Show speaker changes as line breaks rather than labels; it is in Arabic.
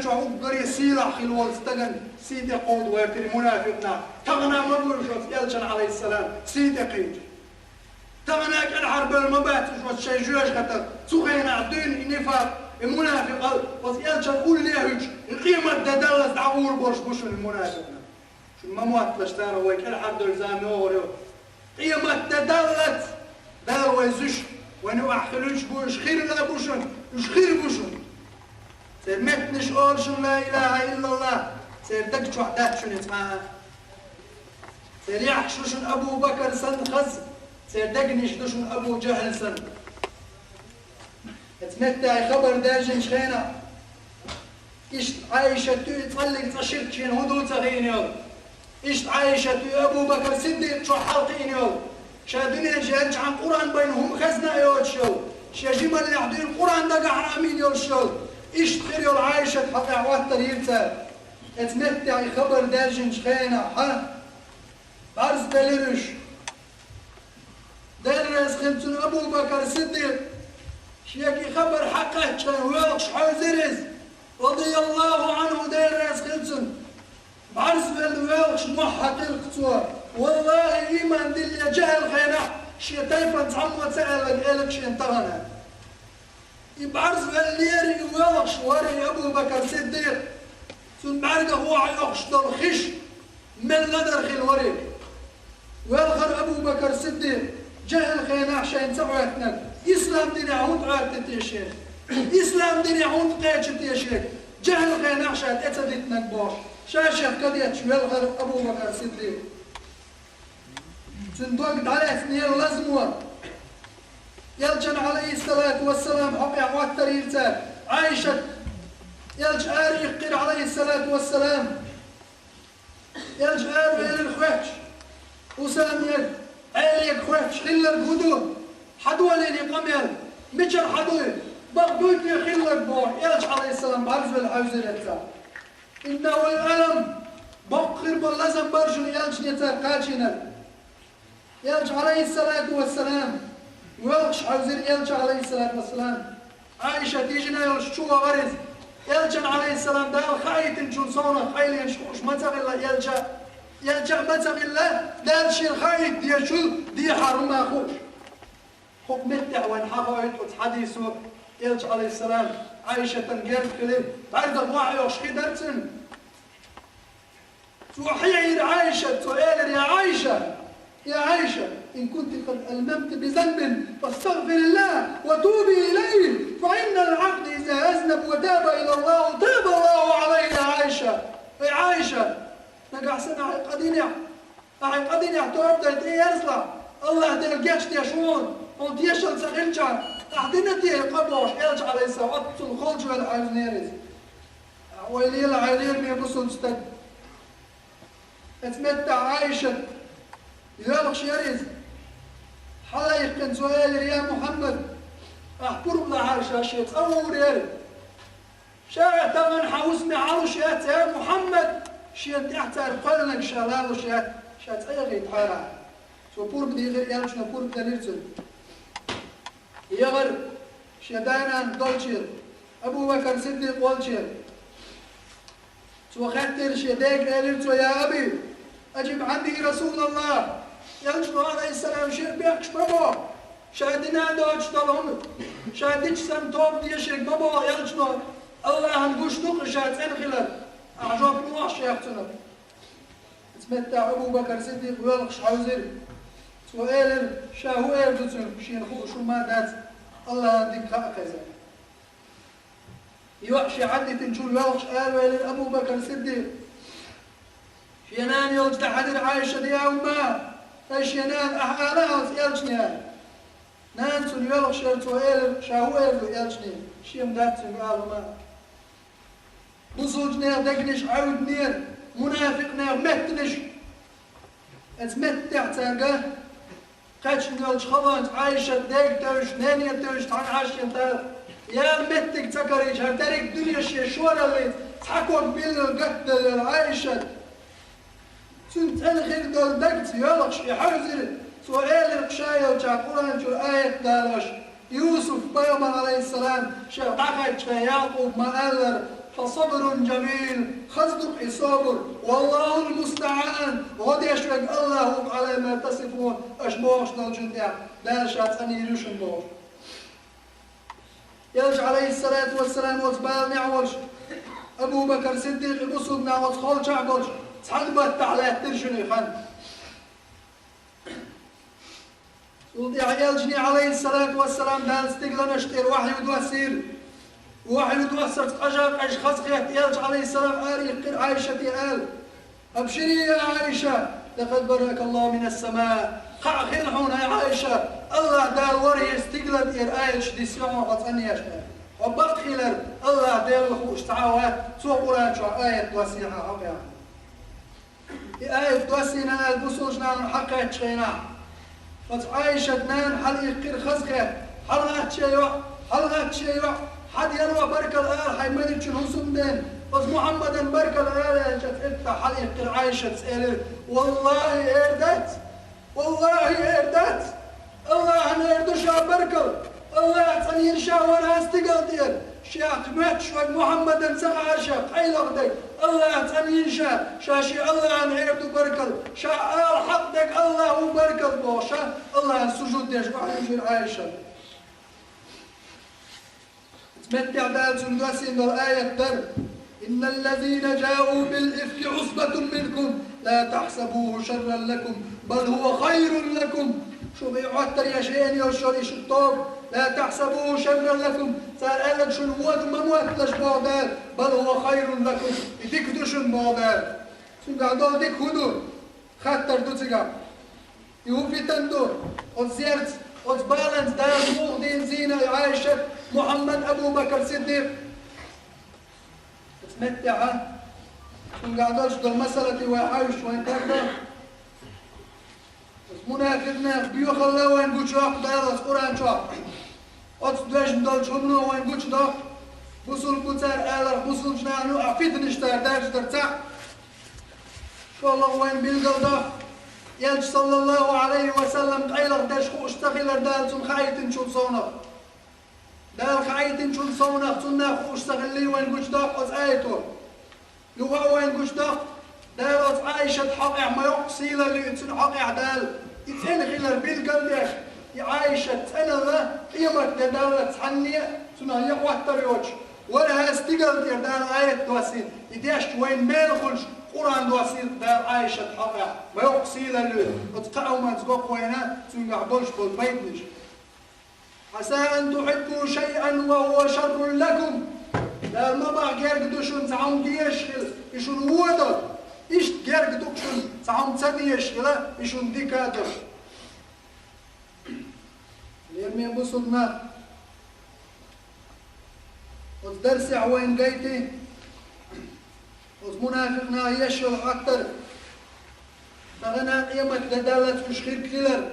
شو عقري سيرة خلوة استجن سيدي قود ويرتري منافقنا تغنى مبلوش يلجن عليه السلام سيدي قيد تغنى كان حرب المبات شو الشيء جوش خطر سخينا عدين نفاق المنافق يلجن قول ليهج القيمة ددلس دعور برش بوش المنافقنا شو المموات لشتانا هو كان حد الزامي وريو قيمة ددلت دار ويزش وانو احخلوش بوش خير لا بوشن مش خير بوشن سير متنش أورشن لا إله إلا الله سير دك وحدات شو نتماها سير يحشوشن أبو بكر سن خز سير دقنش دوشن أبو جهل سن اتمتع خبر داجن شخينا إشت عايشة تطلق تشرك شين هدو تغين يوم إشت عايشة أبو بكر صديق شو حلقين يوم شادني جانج عن قرآن بينهم خزنا يوم شو شاجم اللي عدين القرآن دقا حرامين يوم شو اشتري العايشة حتى عوات تريرتا اتمتع خبر داجن شخينا ها بارز دلرش دلرس خمسون أبو بكر صديق شيكي خبر حقه كان ويلقش حوزرز رضي الله عنه دلرس خمسون بارز ويلقش محق القطوة والله إيمان دل جهل خينا شي تايفا تعمد سألك إلك شي انتغنى يبعرف الليري ويلقش وري أبو بكر صديق ثم بعد هو يقش الخش من غدر خيل وري ويلغر أبو بكر صديق جهل خينا عشان سويتنا إسلام دنيا هون عادت يا شيخ إسلام دنيا هون قاعدت يا شيخ جهل خينا عشان أتدتنا باش شاشة قضية ويلغر أبو بكر صديق صندوق على اثنين لازموا يلجن عليه الصلاة والسلام حقي عوات تريرتا عايشة يلج آري يقر عليه الصلاة والسلام يلج آري إلى الخواتش وسلام يد آلي الخواتش خلر قدو حدوى ليلي قميل مجر حدوى بغدوك يخلر بور يلج عليه السلام بعرف الحوزرة إنه الألم بقر باللزم برجل يلج نتاقاتنا يلج عليه الصلاة والسلام ويلش حوزر يلج عليه الصلاة والسلام عائشة تيجينا يلش شو غرز يلجن عليه السلام ده خايت نشون صونا خايل ينشوش ما تغلا يلجأ ما تغلا ده الشيء خايت دي شو دي حرم ما خوش حكم الدعوة حقائد حديثه يلج عليه السلام عائشة تنقل كلام بعد واحد يشخي درسن توحير عائشة سؤال يا عائشة يا عائشة إن كنت قد ألممت بذنب فاستغفر الله وتوبي إليه فإن العبد إذا أذنب وتاب إلى الله تاب الله عليه يا عائشة يا عائشة نقع سنة قدين اعتربت يرسل الله دلقاش تيشون قلت يشل سخلشا أحدنا تيه قبوش يلجع عليه سوات الخلج والعزنيرز ويلي العيلير بيبصن استد اتمتع عائشة يلغش يريز حلا يقن سؤال يا محمد أحبر بلا عائشة شيء تصور يري شاعة تمن حوسمي عروشات يا محمد شيء تحتار قلنك شلال شيء تأيغي تحارع سو بور بدي غير يالش نبور بدي نرسل يغر شيء داينا دولشير أبو بكر صديق والشير سو خاطر شيء دايك قالت يا أبي أجب عندي رسول الله يلجنو عليه السلام شيء بيحكش بابا شاهدنا دوش طالهم شاهدتش سم توب ديشك بابا يلجنو الله هنقوش نوق شاهد انخلال أعجب نوح شيختنا تمتع أبو بكر صديق ويلقش حوزر سؤال شاهو ايردتن شين خوش وما دات الله هنديك كذا يوحشي عدي تنشول ويلقش ويل أبو بكر صديق شينان يلج تحدر عايشة دي أو ما شينان أحقانا يلجني نانسون يلقش سؤال شاهو يلجني شيم داتن قالوا ما بصوج نير دقنش عود نير منافق نير مهتنش اتمتع تاقا قاتش نقولش خلاص عايشة دايق توش نانية توش تعن عاشين تار يا متك تكريش هتاريك دنيا شي شورا اللي تحكوك بين القتل عايشة سنت الخير دول دقت يلقش يحوزر سؤال القشاية وتاع قرآن شو آية دالش يوسف بيوم عليه السلام شاقاقت يعقوب ما أذر فصبر جميل خصدق صبر والله المستعان غادي يشفق الله على ما تصفون أشبوش نالجندع لا شات أن يريشن بوش يلج عليه الصلاة والسلام وزبال نعوش أبو بكر صديق بصد نعوش خال شعبوش تحنبت على ترجني خان يلجني عليه الصلاة والسلام دال استقلنا اشتير وحي ودوسير وحي ودوسر تقجاق ايش خزقيت يلج عليه السلام آري قر عائشة آل أبشري يا عائشة لقد بارك الله من السماء خلحون يا عائشة الله دال وري استقلت إير آيش دي سيوم وقتني أشتاء وبقت خلال الله دال وخوش تعاوات سوى قرآن شو آية توسيحة حقيا آية توسينا البسوجنا من حقا تشينا عائشة نان حل يقير خزقه حلغات شيوع حد يلوى بركة الآل حيمدي تشنهسون دين بس محمدا بركة الآل جت حل يقير عائشة تسأله والله إردت الله أنا إردشا بركة الله تنير شاورها استقلتين شاق ماتش محمدا سعاشا حيلغدك الله تنير شاشي الله أنا إردو بركة شا آل حقدك الله وبركة بوشا الله السجود ديش وحيشير عائشة تمتع دال سندوسين دال آية در إن الذين جاءوا بالإفك عصبة منكم لا تحسبوه شرا لكم بل هو خير لكم شو بيعتر يا شيني وشوري شطوب لا تحسبوه شرا لكم صار قالك شو الواد ما موتلش بعدال بل هو خير لكم يدكدوشن بعدال شو قاعدول ديك هدو خطر دوتيغا يوفي تندو وزيرت وزبالنس دال مغدين زينة عائشة محمد أبو بكر صديق تمتع شو قاعدولش دول مسألة وعايش وين تقدر منافقنا بيوخ الله وين قوش راق دارس قرآن شاق أتصدوش مدال شمنو وين قوش داق بوصل كتار آلر بوصل شنانو أفيد نشتار دارش درتع شو الله وين بيلقل داق يلج صلى الله عليه وسلم قيلر داش خو اشتغلر دالتون خايتن شو صونق دال خايتن شو صونق تنا خو اشتغلي وين قوش داق أز آيتو لو وين قوش داق دال أز عايشة حقع ما يقصيل اللي يتسن حقع دال يتنغلر بالقلب يا عايشة تنغى قيمة دالة تحنية تنا يقوتر يوش ولا استقل دير دال آية دواسين يديش وين ما يدخلش قرآن دواسين دال عايشة حقع ما يقصيل اللي اتقعوا ما تقوق وينا تنغع بولش بالبيتنش عسى أن تحبوا شيئا وهو شر لكم دال ما بقى غير قدوشون تعم ديشخل يشون وودر إيش غير قدوشون تعم تديشخل يشون ديكادر ليرمي بصدنا وتدرس عوين قيتي ومنافقنا يشغل أكثر فغنا قيمة دالة مشخير كيلر